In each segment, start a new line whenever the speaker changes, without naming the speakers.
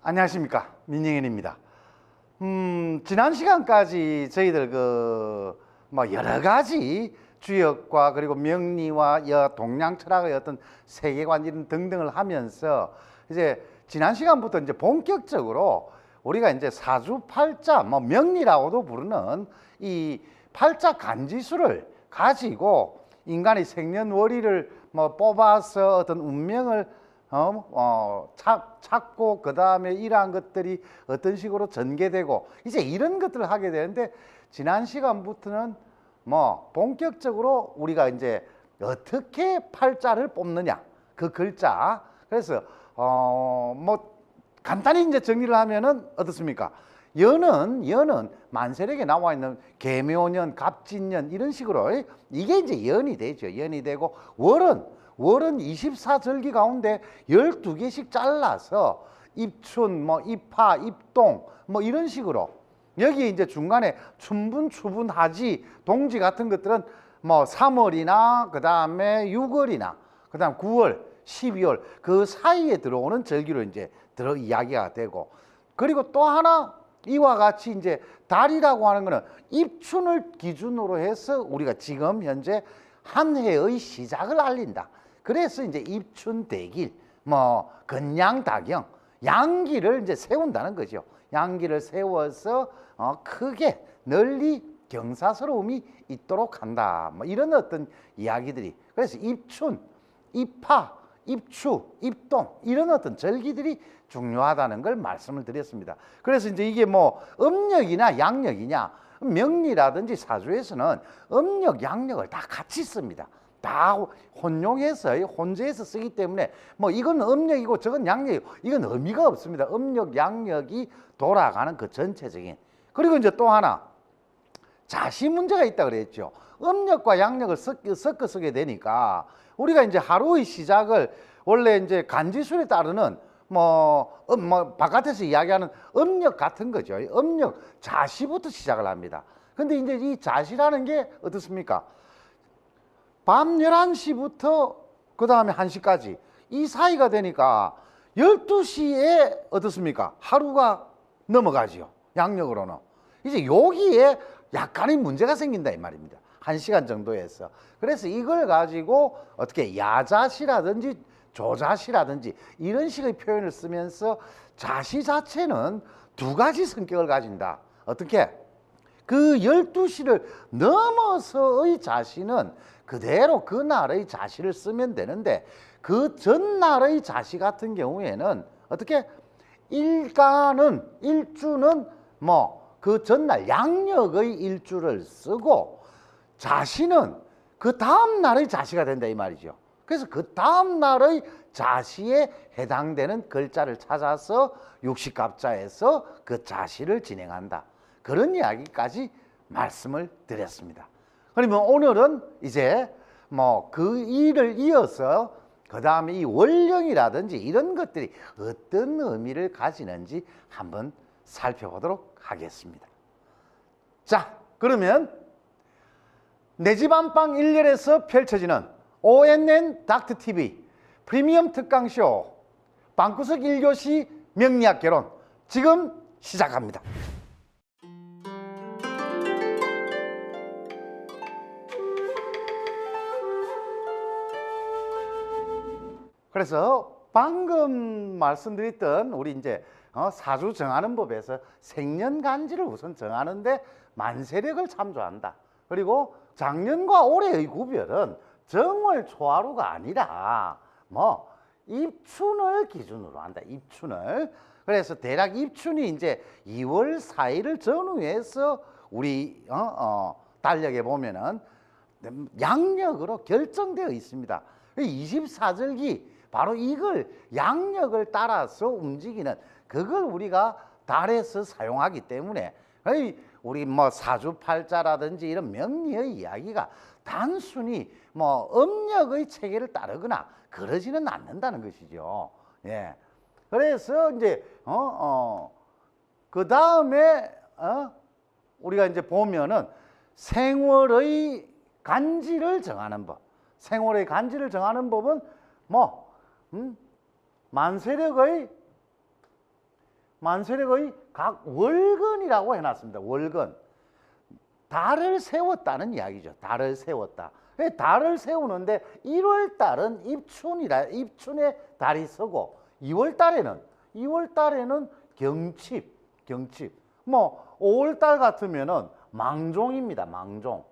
안녕하십니까, 민영현입니다. 지난 시간까지 저희들 여러 가지 주역과 그리고 명리와 동양 철학의 어떤 세계관 이런 등등을 하면서 이제 지난 시간부터 이제 본격적으로 우리가 이제 사주팔자, 명리라고도 부르는 이 팔자 간지수를 가지고 인간의 생년월일을 뽑아서 어떤 운명을 찾고 그 다음에 이러한 것들이 어떤 식으로 전개되고 이제 이런 것들을 하게 되는데, 지난 시간부터는 본격적으로 우리가 이제 어떻게 팔자를 뽑느냐, 그 글자. 그래서 간단히 이제 정리를 하면은 어떻습니까? 연은 만세력에 나와 있는 계묘년, 갑진년 이런 식으로 이게 이제 연이 되죠. 연이 되고, 월은 24절기 가운데 12개씩 잘라서 입춘, 입하, 입동 이런 식으로, 여기 이제 중간에 춘분, 추분, 하지, 동지 같은 것들은 3월이나 그 다음에 6월이나 그 다음 9월, 12월 그 사이에 들어오는 절기로 이제 이야기가 되고, 그리고 또 하나 이와 같이 이제 달이라고 하는 거는 입춘을 기준으로 해서 우리가 지금 현재 한 해의 시작을 알린다. 그래서 이제 입춘대길, 건양다경, 양기를 이제 세운다는 거죠. 양기를 세워서 크게 널리 경사스러움이 있도록 한다. 이런 어떤 이야기들이. 그래서 입춘, 입하, 입추, 입동 이런 어떤 절기들이 중요하다는 걸 말씀을 드렸습니다. 그래서 이제 이게 음력이나 양력이냐, 명리라든지 사주에서는 음력, 양력을 다 같이 씁니다. 다 혼재해서 쓰기 때문에 이건 음력이고 저건 양력이고 이건 의미가 없습니다. 음력, 양력이 돌아가는 그 전체적인. 그리고 이제 또 하나 자시 문제가 있다 그랬죠. 음력과 양력을 섞어 쓰게 되니까 우리가 이제 하루의 시작을 원래 이제 간지술에 따르는 바깥에서 이야기하는 음력 같은 거죠. 음력 자시부터 시작을 합니다. 근데 이제 이 자시라는 게 어떻습니까? 밤 11시부터 그 다음에 1시까지 이 사이가 되니까 12시에 어떻습니까? 하루가 넘어가지요. 양력으로는. 이제 여기에 약간의 문제가 생긴다 이 말입니다. 1시간 정도에서. 그래서 이걸 가지고 어떻게 야자시라든지 조자시라든지 이런 식의 표현을 쓰면서 자시 자체는 두 가지 성격을 가진다. 어떻게? 그 12시를 넘어서의 자시는 그대로 그날의 자시를 쓰면 되는데, 그 전날의 자시 같은 경우에는 어떻게? 일주는 그 전날 양력의 일주를 쓰고, 자시는 그 다음 날의 자시가 된다 이 말이죠. 그래서 그 다음 날의 자시에 해당되는 글자를 찾아서 육식갑자에서 그 자시를 진행한다. 그런 이야기까지 말씀을 드렸습니다. 그러면 오늘은 이제 그 일을 이어서 그 다음에 이 월령이라든지 이런 것들이 어떤 의미를 가지는지 한번 살펴보도록 하겠습니다. 자, 그러면 내 집 안방 1열에서 펼쳐지는 ONN 닥터TV 프리미엄 특강쇼 방구석 1교시 명리학 개론 지금 시작합니다. 그래서 방금 말씀드렸던 우리 이제 사주 정하는 법에서 생년간지를 우선 정하는데 만세력을 참조한다. 그리고 작년과 올해의 구별은 정월 초하루가 아니라 입춘을 기준으로 한다. 입춘을. 그래서 대략 입춘이 이제 2월 4일을 전후해서 우리 달력에 보면은 양력으로 결정되어 있습니다. 24절기 바로 이걸 양력을 따라서 움직이는 그걸 우리가 달에서 사용하기 때문에 우리 사주팔자라든지 이런 명리의 이야기가 단순히 음력의 체계를 따르거나 그러지는 않는다는 것이죠. 예. 그래서 이제 그 다음에 우리가 이제 보면은 생월의 간지를 정하는 법. 생월의 간지를 정하는 법은 만세력의 만세력의 각 월근이라고 해놨습니다. 월근. 달을 세웠다는 이야기죠. 달을 세웠다. 달을 세우는데 1월 달은 입춘에 달이 서고 2월 달에는 경칩. 뭐 5월 달 같으면은 망종입니다. 망종.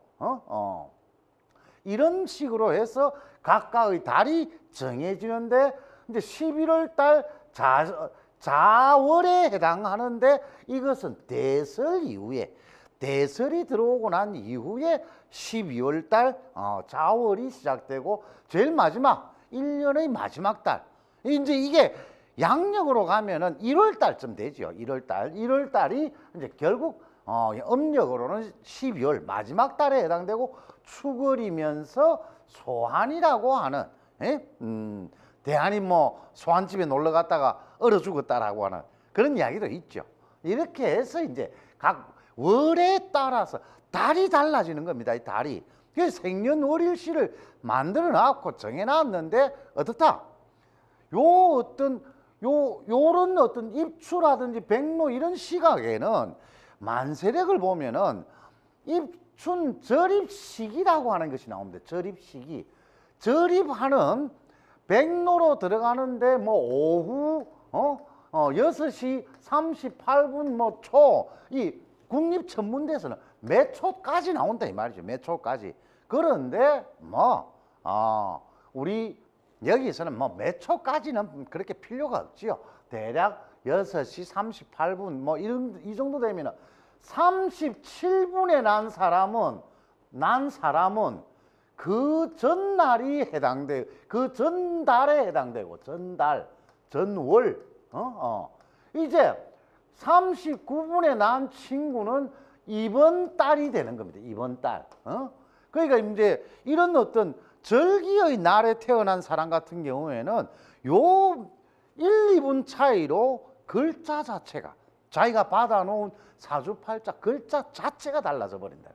이런 식으로 해서 각각의 달이 정해지는데 이제 11월 달 자월에 해당하는데 이것은 대설 이후에 대설이 들어오고 난 이후에 12월 달 자월이 시작되고 제일 마지막 1년의 마지막 달 이제 이게 양력으로 가면은 1월 달쯤 되죠. 1월 달이 이제 결국 음력으로는 12월 마지막 달에 해당되고 추월이면서 소환이라고 하는 대한이 뭐 소환집에 놀러 갔다가 얼어 죽었다라고 하는 그런 이야기도 있죠. 이렇게 해서 이제 각 월에 따라서 달이 달라지는 겁니다. 이 달이. 그래서 생년월일시를 만들어 놨고 정해 놨는데 어떻다? 요런 어떤 입추라든지 백로 이런 시각에는 만세력을 보면은 입춘 절입시기라고 하는 것이 나옵니다. 절입시기. 절입하는 백로로 들어가는데 뭐 오후 6시 38분 뭐 초 이 국립천문대에서는 몇 초까지 나온다 이 말이죠. 몇 초까지. 그런데 우리 여기서는 뭐 몇 초까지는 그렇게 필요가 없지요. 대략 6시 38분 뭐 이 정도 되면은 37분에 난 사람은 그 전날이 해당돼 그 전달에 해당되고 전월 이제 39분에 난 친구는 이번 달이 되는 겁니다. 이번 달. 그러니까 이제 이런 어떤 절기의 날에 태어난 사람 같은 경우에는 요 1, 2분 차이로 글자 자체가 자기가 받아놓은 사주팔자 글자 자체가 달라져 버린다.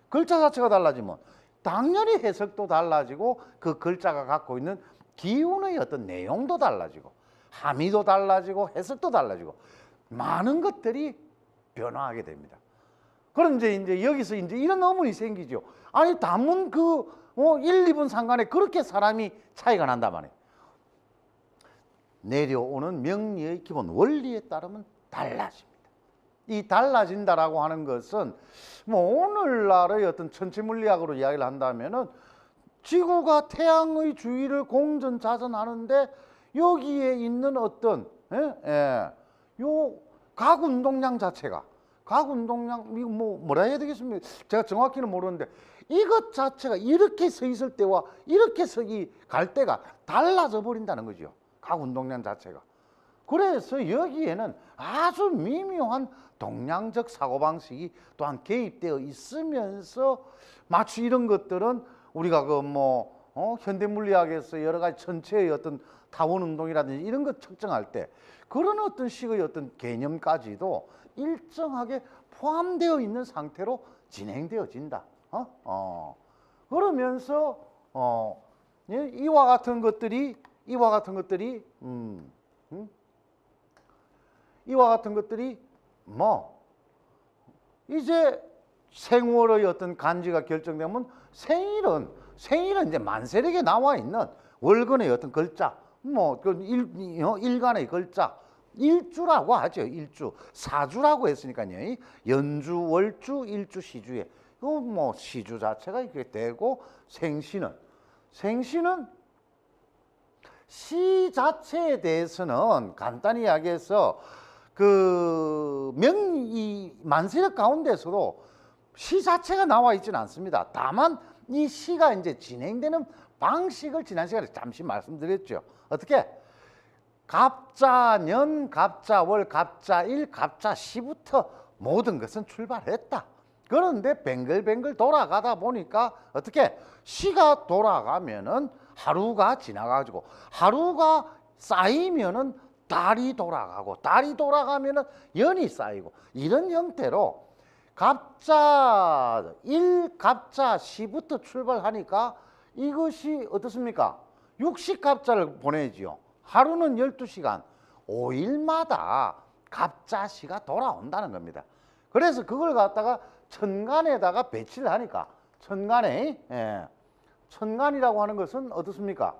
글자 자체가 달라지면 당연히 해석도 달라지고 그 글자가 갖고 있는 기운의 어떤 내용도 달라지고 함의도 달라지고 해석도 달라지고 많은 것들이 변화하게 됩니다. 그럼 이제 여기서 이제 이런 의문이 생기죠. 아니 단문 1, 2분 상간에 그렇게 사람이 차이가 난단 말이에요. 내려오는 명리의 기본 원리에 따르면 달라집니다. 이 달라진다라고 하는 것은 뭐 오늘날의 어떤 천체물리학으로 이야기를 한다면은 지구가 태양의 주위를 공전자전하는데 여기에 있는 어떤 요 각 운동량 자체가 각 운동량 이거 뭐라 해야 되겠습니까? 제가 정확히는 모르는데 이것 자체가 이렇게 서 있을 때와 이렇게 갈 때가 달라져 버린다는 거죠. 각 운동량 자체가. 그래서 여기에는 아주 미묘한 동량적 사고방식이 또한 개입되어 있으면서 마치 이런 것들은 우리가 현대물리학에서 여러 가지 전체의 어떤 타원 운동이라든지 이런 것 측정할 때 그런 어떤 식의 어떤 개념까지도 일정하게 포함되어 있는 상태로 진행되어진다. 그러면서 이와 같은 것들이 이제 생월의 어떤 간지가 결정되면 생일은 이제 만세력에 나와 있는 월근의 어떤 글자, 일간의 글자, 일주라고 하죠. 일주, 사주라고 했으니까요. 연주, 월주, 일주, 시주에 시주 자체가 이렇게 되고 생신은 시 자체에 대해서는 간단히 이야기해서 이 만세력 가운데서도 시 자체가 나와 있지는 않습니다. 다만 이 시가 이제 진행되는 방식을 지난 시간에 잠시 말씀드렸죠. 어떻게? 갑자년, 갑자월, 갑자일, 갑자시부터 모든 것은 출발했다. 그런데 뱅글뱅글 돌아가다 보니까 어떻게? 시가 돌아가면은 하루가 지나가지고 하루가 쌓이면은 달이 돌아가고 달이 돌아가면은 연이 쌓이고 이런 형태로 갑자일, 갑자시부터 출발하니까 이것이 어떻습니까? 육식갑자를 보내지요. 하루는 12시간, 5일마다 갑자시가 돌아온다는 겁니다. 그래서 그걸 갖다가 천간에다가 배치를 하니까 천간에 천간이라고 하는 것은 어떻습니까?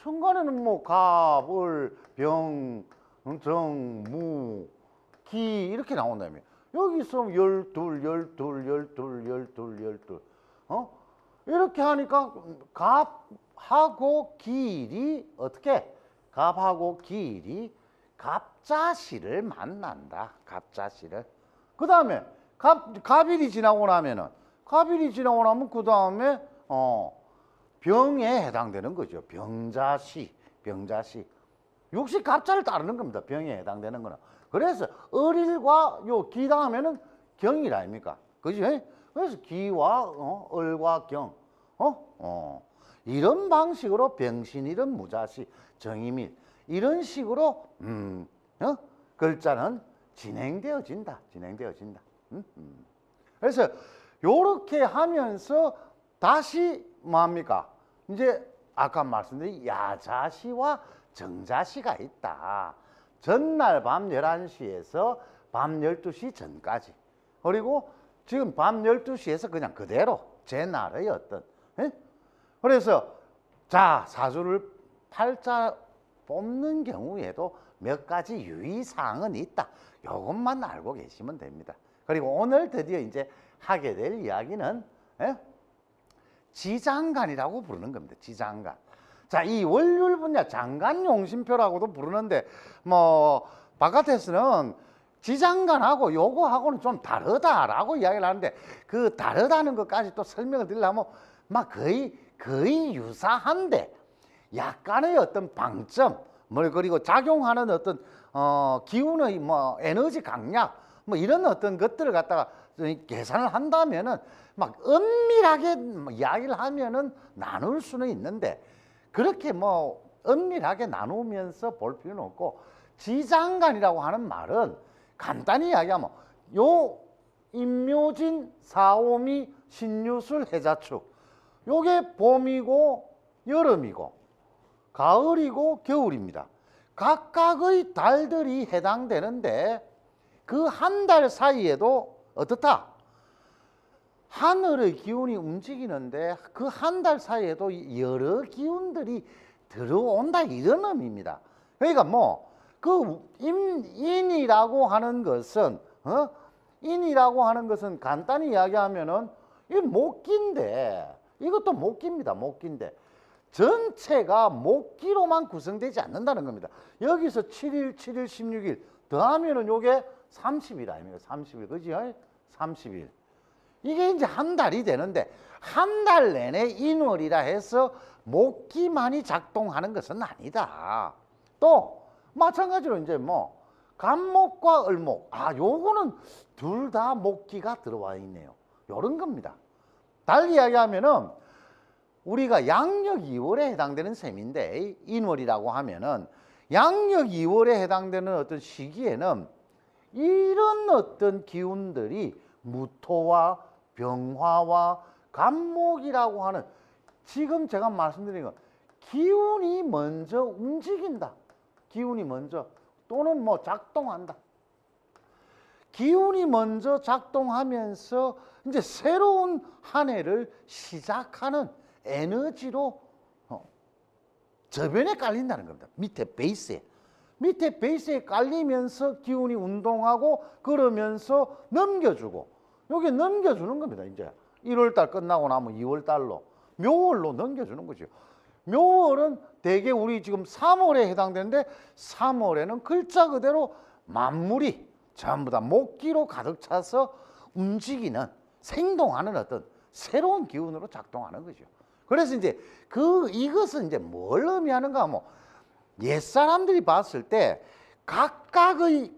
천간에는 뭐 갑, 을, 병, 정, 무, 기 이렇게 나온다며. 여기 있으면 열둘 이렇게 하니까 갑하고 기일이 어떻게? 갑하고 기일이 갑자시를 만난다. 갑자시를. 그 다음에 갑일이 지나고 나면 그 다음에 병에 해당되는 거죠. 병자시. 역시 갑자를 따르는 겁니다. 병에 해당되는 거는. 그래서 을일과 요 기 다음에는 경일 아닙니까? 그죠? 그래서 기와 을과 경. 이런 방식으로 병신일은 무자시, 정임일 이런 식으로 글자는 진행되어진다. 그래서 요렇게 하면서 다시 뭐합니까? 이제 아까 말씀드린 야자시와 정자시가 있다. 전날 밤 11시에서 밤 12시 전까지. 그리고 지금 밤 12시에서 그냥 그대로 제 날의 어떤. 그래서 자, 사주를 팔자 뽑는 경우에도 몇 가지 유의사항은 있다. 이것만 알고 계시면 됩니다. 그리고 오늘 드디어 이제 하게 될 이야기는 지장간이라고 부르는 겁니다. 지장간. 자, 이 월요일 분야 장간용신표라고도 부르는데 뭐 바깥에서는 지장간하고 요거하고는 좀 다르다라고 이야기를 하는데 그 다르다는 것까지 또 설명을 드리려면 막 거의 유사한데 약간의 어떤 방점 그리고 작용하는 어떤 기운의 뭐 에너지 강약 뭐 이런 어떤 것들을 갖다가 계산을 한다면은 막 엄밀하게 이야기를 하면은 나눌 수는 있는데 그렇게 뭐 엄밀하게 나누면서 볼 필요는 없고 지장간이라고 하는 말은 간단히 이야기하면 요 임묘진, 사오미, 신유술, 해자축 요게 봄이고 여름이고 가을이고 겨울입니다. 각각의 달들이 해당되는데 그 한 달 사이에도 어떻다? 하늘의 기운이 움직이는데 그 한 달 사이에도 여러 기운들이 들어온다 이런 의미입니다. 그러니까 뭐 그 인이라고 하는 것은 인이라고 하는 것은 간단히 이야기하면은 이 목기인데 이것도 목기입니다. 목기인데 전체가 목기로만 구성되지 않는다는 겁니다. 여기서 7일, 7일, 16일 더하면은 요게 30일 아닙니까? 30일 그죠? 30일. 이게 이제 한 달이 되는데 한 달 내내 인월이라 해서 목기만이 작동하는 것은 아니다. 또 마찬가지로 이제 뭐 간목과 을목 요거는 둘 다 목기가 들어와 있네요. 요런 겁니다. 달리 이야기하면은 우리가 양력 2월에 해당되는 셈인데 인월이라고 하면은 양력 2월에 해당되는 어떤 시기에는 이런 어떤 기운들이 무토와 병화와 간목이라고 하는 지금 제가 말씀드린 건 기운이 먼저 움직인다. 기운이 먼저 또는 뭐 작동한다. 기운이 먼저 작동하면서 이제 새로운 한 해를 시작하는 에너지로 저변에 깔린다는 겁니다. 밑에 베이스에 깔리면서 기운이 운동하고 그러면서 넘겨주고 여기 넘겨주는 겁니다. 이제 1월달 끝나고 나면 2월달로 묘월로 넘겨주는 거죠. 묘월은 대개 우리 지금 3월에 해당되는데 3월에는 글자 그대로 만물이 전부 다 목기로 가득 차서 움직이는 생동하는 어떤 새로운 기운으로 작동하는 거죠. 그래서 이제 이것은 이제 뭘 의미하는가 하면 옛사람들이 봤을 때 각각의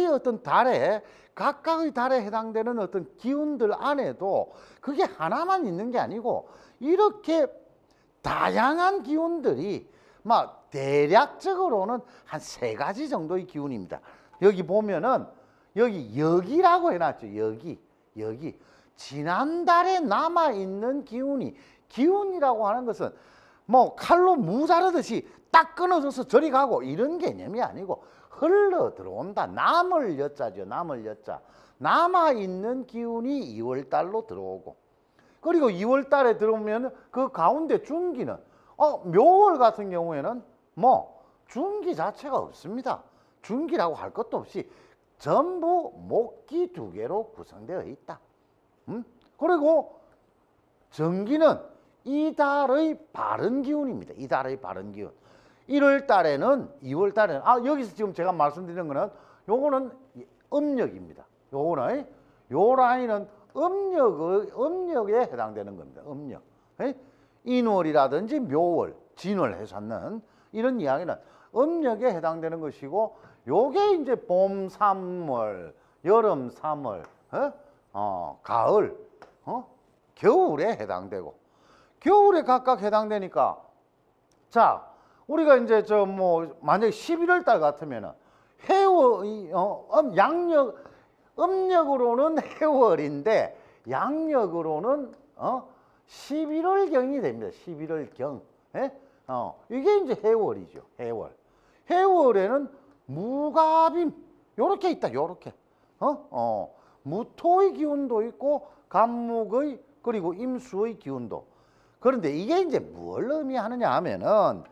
어떤 각각의 달에 해당되는 어떤 기운들 안에도 그게 하나만 있는 게 아니고 이렇게 다양한 기운들이 막 대략적으로는 한 3가지 정도의 기운입니다. 여기 보면은 여기 역이라고 해놨죠. 역이 지난달에 남아있는 기운이라고 하는 것은 뭐 칼로 무 자르듯이 딱 끊어져서 저리 가고 이런 개념이 아니고 흘러 들어온다. 남을 여자죠. 남을 여자. 남아있는 기운이 2월달로 들어오고, 그리고 2월달에 들어오면 그 가운데 중기는 묘월 같은 경우에는 뭐 중기 자체가 없습니다. 중기라고 할 것도 없이 전부 목기 2개로 구성되어 있다. 그리고 정기는 이달의 바른 기운입니다. 이달의 바른 기운. 1월 달에는, 2월 달에는, 여기서 지금 제가 말씀드리는 거는 요거는 음력입니다. 요거는, 요 라인은 음력에 해당되는 겁니다. 음력. 인월이라든지 묘월, 진월 해서 하는 이런 이야기는 음력에 해당되는 것이고, 요게 이제 봄 3월, 여름 3월, 가을, 겨울에 해당되고, 겨울에 각각 해당되니까, 자, 우리가 이제 만약에 11월 달 같으면은 음력으로는 해월인데 양력으로는 11월경이 됩니다. 11월경. 이게 이제 해월이죠. 해월. 해월에는 무갑임 요렇게 있다. 요렇게. 무토의 기운도 있고 간목의 그리고 임수의 기운도. 그런데 이게 이제 뭘 의미하느냐 하면은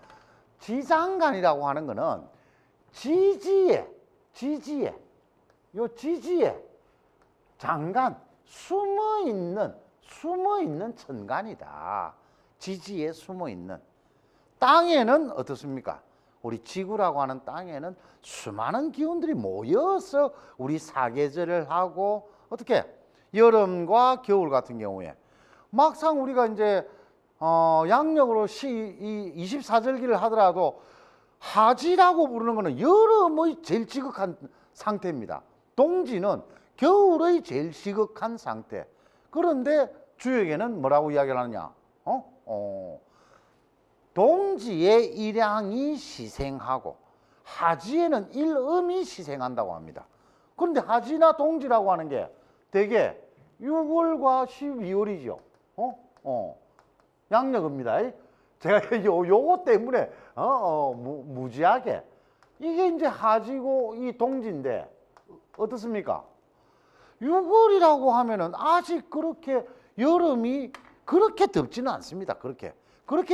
지장간이라고 하는 거는 지지에 장간, 숨어있는 천간이다. 지지에 숨어있는. 땅에는 어떻습니까? 우리 지구라고 하는 땅에는 수많은 기운들이 모여서 우리 사계절을 하고, 어떻게? 여름과 겨울 같은 경우에 막상 우리가 이제 양력으로 24절기를 하더라도 하지라고 부르는 것은 여름의 제일 지극한 상태입니다. 동지는 겨울의 제일 지극한 상태. 그런데 주역에는 뭐라고 이야기를 하느냐? 동지의 일양이 시생하고 하지에는 일음이 시생한다고 합니다. 그런데 하지나 동지라고 하는 게 대개 6월과 12월이죠. 양력입니다. 제가 요거 때문에 무지하게 이게 이제 하지고 이 동지인데 어떻습니까? 6월이라고 하면은 아직 그렇게 여름이 그렇게 덥지는 않습니다. 그렇게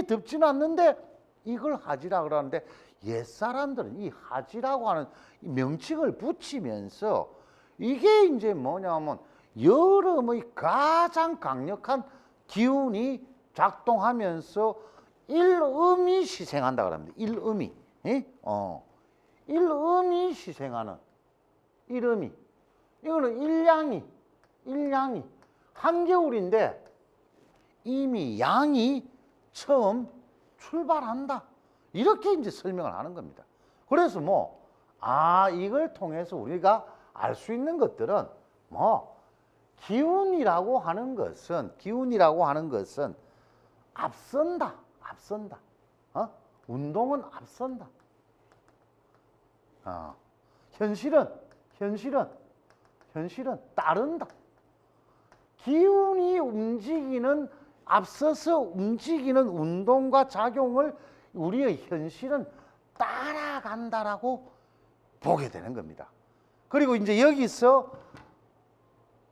덥지는 않는데 이걸 하지라 그러는데, 옛사람들은 이 하지라고 하는 명칭을 붙이면서 이게 이제 뭐냐면 여름의 가장 강력한 기운이 작동하면서 일음이 시생한다 그럽니다. 일음이. 일음이 시생하는 일음이. 이거는 일양이 한겨울인데 이미 양이 처음 출발한다. 이렇게 이제 설명을 하는 겁니다. 그래서 이걸 통해서 우리가 알 수 있는 것들은 기운이라고 하는 것은 앞선다. 운동은 앞선다. 현실은 따른다. 기운이 앞서서 움직이는 운동과 작용을 우리의 현실은 따라간다라고 보게 되는 겁니다. 그리고 이제 여기서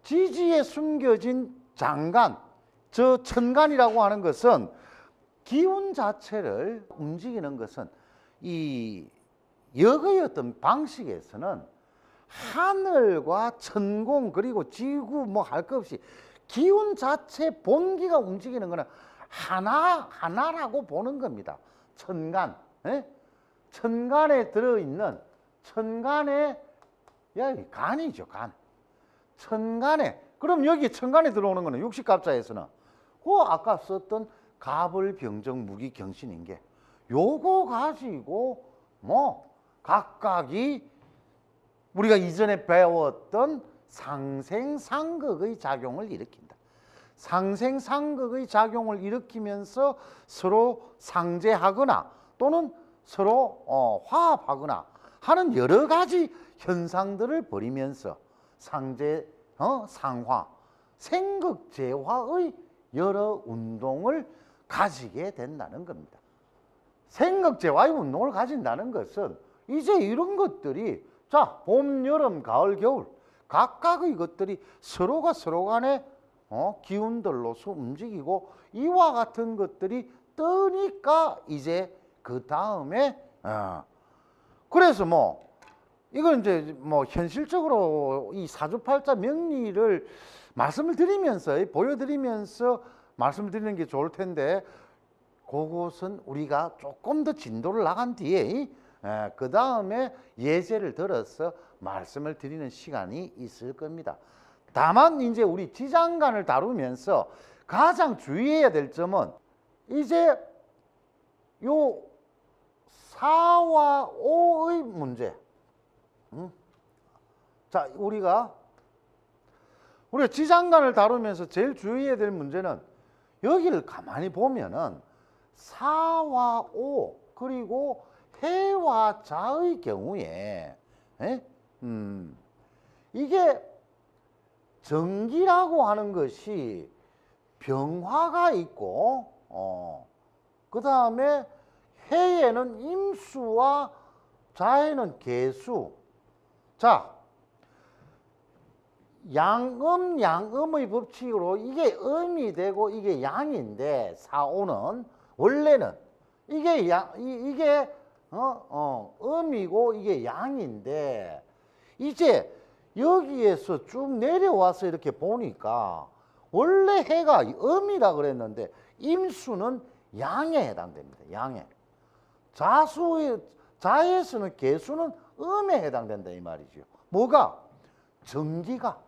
지지에 숨겨진 장간, 저 천간이라고 하는 것은 기운 자체를 움직이는 것은 이 역의 어떤 방식에서는 하늘과 천공 그리고 지구 할 것 없이 기운 자체 본기가 움직이는 것은 하나라고 보는 겁니다. 천간. 천간에 들어있는 천간의 간이죠. 간. 천간에. 그럼 여기 천간에 들어오는 거는 육식갑자에서는 아까 썼던 갑을 병정 무기 경신인 게 요거 가지고 각각이 우리가 이전에 배웠던 상생상극의 작용을 일으킨다. 상생상극의 작용을 일으키면서 서로 상제하거나 또는 서로 화합하거나 하는 여러 가지 현상들을 벌이면서 상제, 상화, 생극제화의 여러 운동을 가지게 된다는 겁니다. 생극제화의 운동을 가진다는 것은 이제 이런 것들이 자, 봄, 여름, 가을, 겨울 각각의 것들이 서로가 서로 간에 기운들로서 움직이고 이와 같은 것들이 뜨니까 이제 그 다음에 그래서 뭐 이건 이제 뭐 현실적으로 이 사주팔자 명리를 말씀을 드리면서 보여드리면서 말씀을 드리는 게 좋을 텐데 그것은 우리가 조금 더 진도를 나간 뒤에 그 다음에 예제를 들어서 말씀을 드리는 시간이 있을 겁니다. 다만 이제 우리 지장간을 다루면서 가장 주의해야 될 점은 이제 요 4와 5의 문제. 자, 우리가 지장간을 다루면서 제일 주의해야 될 문제는 여기를 가만히 보면은 4와 5 그리고 해와 자의 경우에 이게 정기라고 하는 것이 병화가 있고 그 다음에 해에는 임수와 자에는 계수. 자, 양음의 법칙으로 이게 음이 되고 이게 양인데 4, 5는 원래는 이게 음이고 이게 양인데 이제 여기에서 쭉 내려와서 이렇게 보니까 원래 해가 음이라 그랬는데 임수는 양에 해당됩니다. 양에. 자에서는 계수는 음에 해당된다 이 말이죠. 뭐가? 정기가.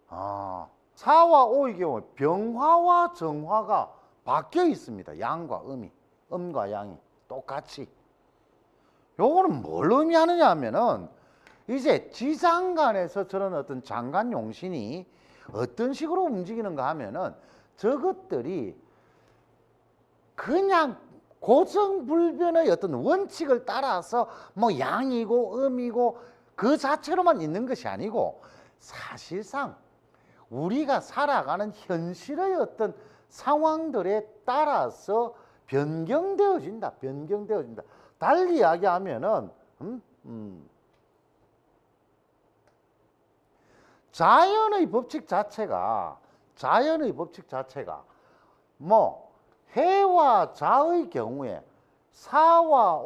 4와 5의 경우 병화와 정화가 바뀌어 있습니다. 양과 음이. 음과 양이 똑같이. 요거는 뭘 의미하느냐 하면은 이제 지장간에서 저런 어떤 장간 용신이 어떤 식으로 움직이는가 하면은 저것들이 그냥 고정불변의 어떤 원칙을 따라서 뭐 양이고 음이고 그 자체로만 있는 것이 아니고 사실상 우리가 살아가는 현실의 어떤 상황들에 따라서 변경되어진다. 달리 이야기하면은 자연의 법칙 자체가 뭐 해와 자의 경우에 4와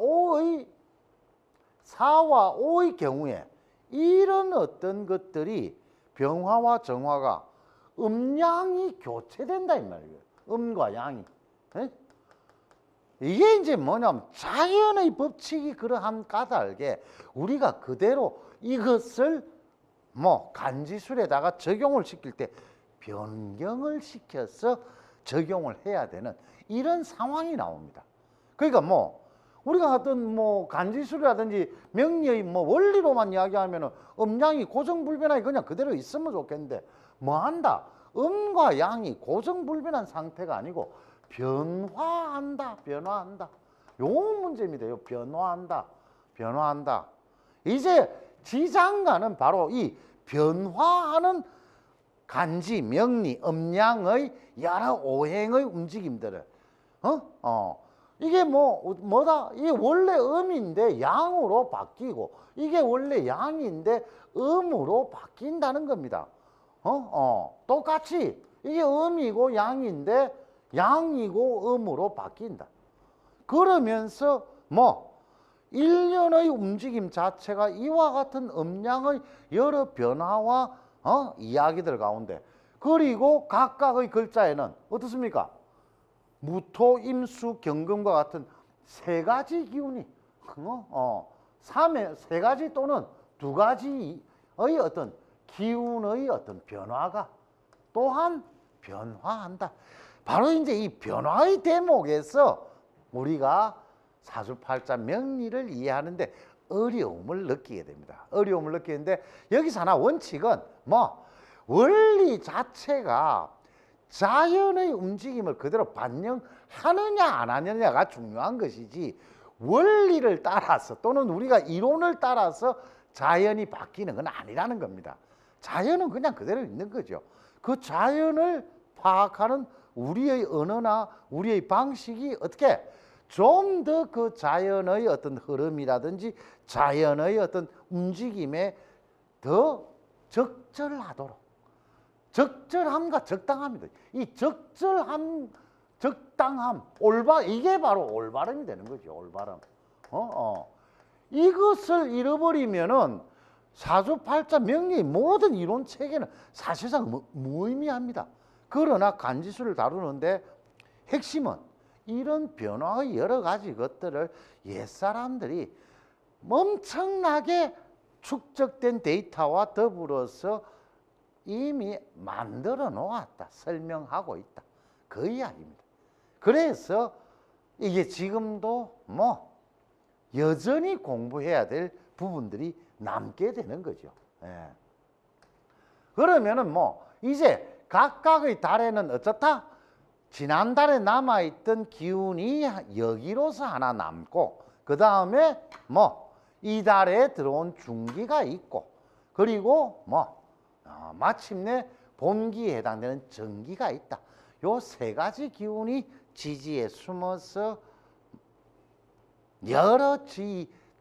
5의 경우에 이런 어떤 것들이 병화와 정화가 음양이 교체된다 이 말이에요. 음과 양이. 이게 이제 뭐냐면 자연의 법칙이 그러한 까닭에 우리가 그대로 이것을 뭐 간지술에다가 적용을 시킬 때 변경을 시켜서 적용을 해야 되는 이런 상황이 나옵니다. 그러니까 뭐 우리가 어떤 뭐 간지술이라든지 명리의 뭐 원리로만 이야기하면은 음양이 고정불변하게 그냥 그대로 있으면 좋겠는데 뭐 한다? 음과 양이 고정불변한 상태가 아니고 변화한다. 요 문제입니다. 요 변화한다. 이제 지장간은 바로 이 변화하는 간지, 명리, 음양의 여러 오행의 움직임들을 이게 뭐다? 이게 원래 음인데 양으로 바뀌고 이게 원래 양인데 음으로 바뀐다는 겁니다. 똑같이 이게 음이고 양인데 양이고 음으로 바뀐다. 그러면서 뭐 일련의 움직임 자체가 이와 같은 음양의 여러 변화와 이야기들 가운데 그리고 각각의 글자에는 어떻습니까? 무토, 임수, 경금과 같은 세 가지 기운이 세 가지 또는 두 가지의 어떤 기운의 어떤 변화가 또한 변화한다. 바로 이제 이 변화의 대목에서 우리가 사주팔자 명리를 이해하는데 어려움을 느끼게 됩니다. 어려움을 느끼는데 여기서 하나 원칙은 뭐 원리 자체가 자연의 움직임을 그대로 반영하느냐 안 하느냐가 중요한 것이지 원리를 따라서 또는 우리가 이론을 따라서 자연이 바뀌는 건 아니라는 겁니다. 자연은 그냥 그대로 있는 거죠. 그 자연을 파악하는 우리의 언어나 우리의 방식이 어떻게 좀 더 그 자연의 어떤 흐름이라든지 자연의 어떤 움직임에 더 적절하도록, 적절함과 적당함이다. 이 적절함, 적당함, 이게 바로 올바름이 되는 거죠. 올바름. 이것을 잃어버리면은 사주팔자 명리 모든 이론 체계는 사실상 무의미합니다. 그러나 간지수를 다루는데 핵심은 이런 변화의 여러 가지 것들을 옛사람들이 엄청나게 축적된 데이터와 더불어서 이미 만들어 놓았다, 설명하고 있다, 그 이야기입니다. 그래서 이게 지금도 뭐 여전히 공부해야 될 부분들이 남게 되는 거죠. 예. 그러면은 뭐 이제 각각의 달에는 어쩌다 지난달에 남아있던 기운이 여기로서 하나 남고, 그 다음에 뭐 이달에 들어온 중기가 있고, 그리고 뭐 마침내 본기에 해당되는 정기가 있다. 요 세 가지 기운이 지지에 숨어서 여러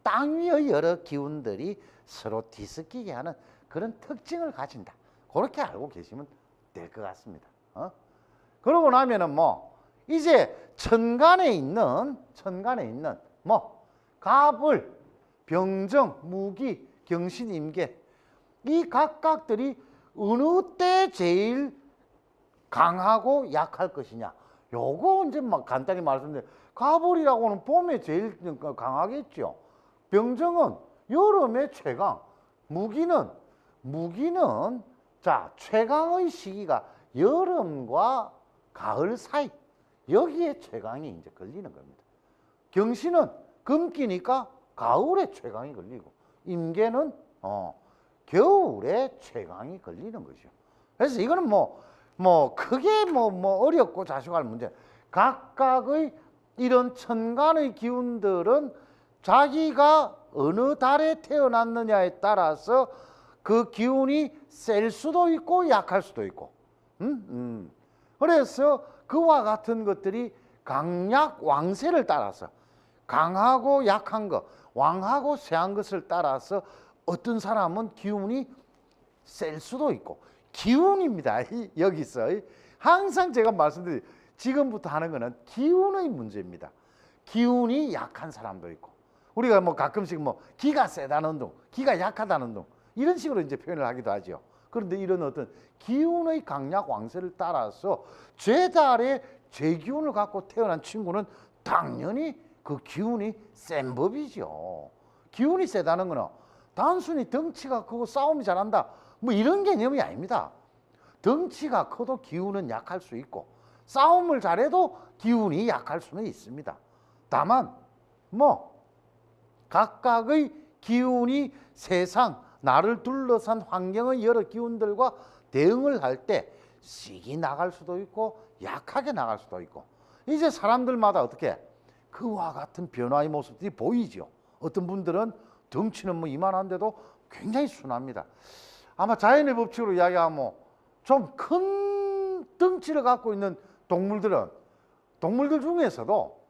땅 위의 여러 기운들이 서로 뒤섞이게 하는 그런 특징을 가진다. 그렇게 알고 계시면 될 것 같습니다. 그러고 나면은 뭐 이제 천간에 있는 뭐 갑을, 병정, 무기, 경신, 임계, 이 각각들이 어느 때 제일 강하고 약할 것이냐, 요거 이제 막 간단히 말씀드려. 가을이라고는 봄에 제일 강하겠죠. 병정은 여름에 최강, 무기는 자 최강의 시기가 여름과 가을 사이, 여기에 최강이 이제 걸리는 겁니다. 경신은 금기니까 가을에 최강이 걸리고, 임계는 겨울에 최강이 걸리는 거죠. 그래서 이거는 뭐 크게 뭐 어렵고 자식할 문제. 각각의 이런 천간의 기운들은 자기가 어느 달에 태어났느냐에 따라서 그 기운이 셀 수도 있고 약할 수도 있고, 그래서 그와 같은 것들이 강약 왕세를 따라서 강하고 약한 것, 왕하고 세한 것을 따라서 어떤 사람은 기운이 셀 수도 있고, 기운입니다. 여기서 항상 제가 말씀드린, 지금부터 하는 거는 기운의 문제입니다. 기운이 약한 사람도 있고, 우리가 뭐 가끔씩 뭐 기가 세다는 둥, 기가 약하다는 둥, 이런 식으로 이제 표현을 하기도 하죠. 그런데 이런 어떤 기운의 강약 왕세를 따라서 죄달에 죄기운을 갖고 태어난 친구는 당연히 그 기운이 센 법이죠. 기운이 세다는 거는 단순히 덩치가 크고 싸움이 잘한다, 뭐 이런 개념이 아닙니다. 덩치가 커도 기운은 약할 수 있고, 싸움을 잘해도 기운이 약할 수는 있습니다. 다만 뭐 각각의 기운이 세상, 나를 둘러싼 환경의 여러 기운들과 대응을 할 때 씩이 나갈 수도 있고 약하게 나갈 수도 있고, 이제 사람들마다 어떻게 그와 같은 변화의 모습들이 보이죠. 어떤 분들은 덩치는 뭐 이만한데도 굉장히 순합니다. 아마 자연의 법칙으로 이야기하면 좀 큰 덩치를 갖고 있는 동물들 중에서도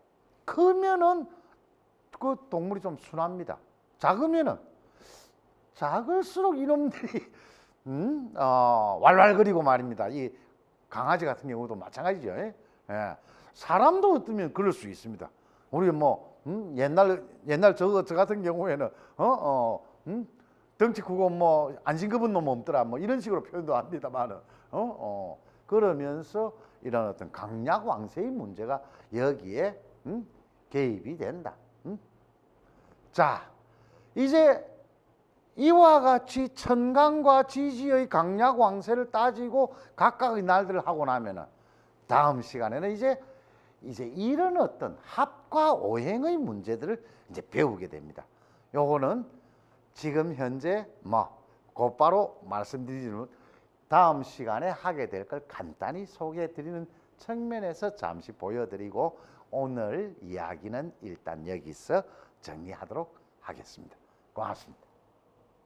크면은 그 동물이 좀 순합니다. 작으면은 작을수록 이놈들이 왈왈거리고 말입니다. 이 강아지 같은 경우도 마찬가지죠. 예? 사람도 어쩌면 그럴 수 있습니다. 우리 뭐 옛날 저 같은 경우에는 덩치 크고 뭐 안 싱겁은 놈 없더라, 뭐 이런 식으로 표현도 합니다만은 그러면서 이런 어떤 강약 왕세의 문제가 여기에 개입이 된다. 자, 이제 이와 같이 천간과 지지의 강약 왕세를 따지고 각각의 날들을 하고 나면은 다음 시간에는 이제 이런 어떤 합과 오행의 문제들을 이제 배우게 됩니다. 요거는 지금 현재 뭐 곧바로 말씀드리지는 다음 시간에 하게 될 걸 간단히 소개해 드리는 측면에서 잠시 보여드리고, 오늘 이야기는 일단 여기서 정리하도록 하겠습니다. 고맙습니다.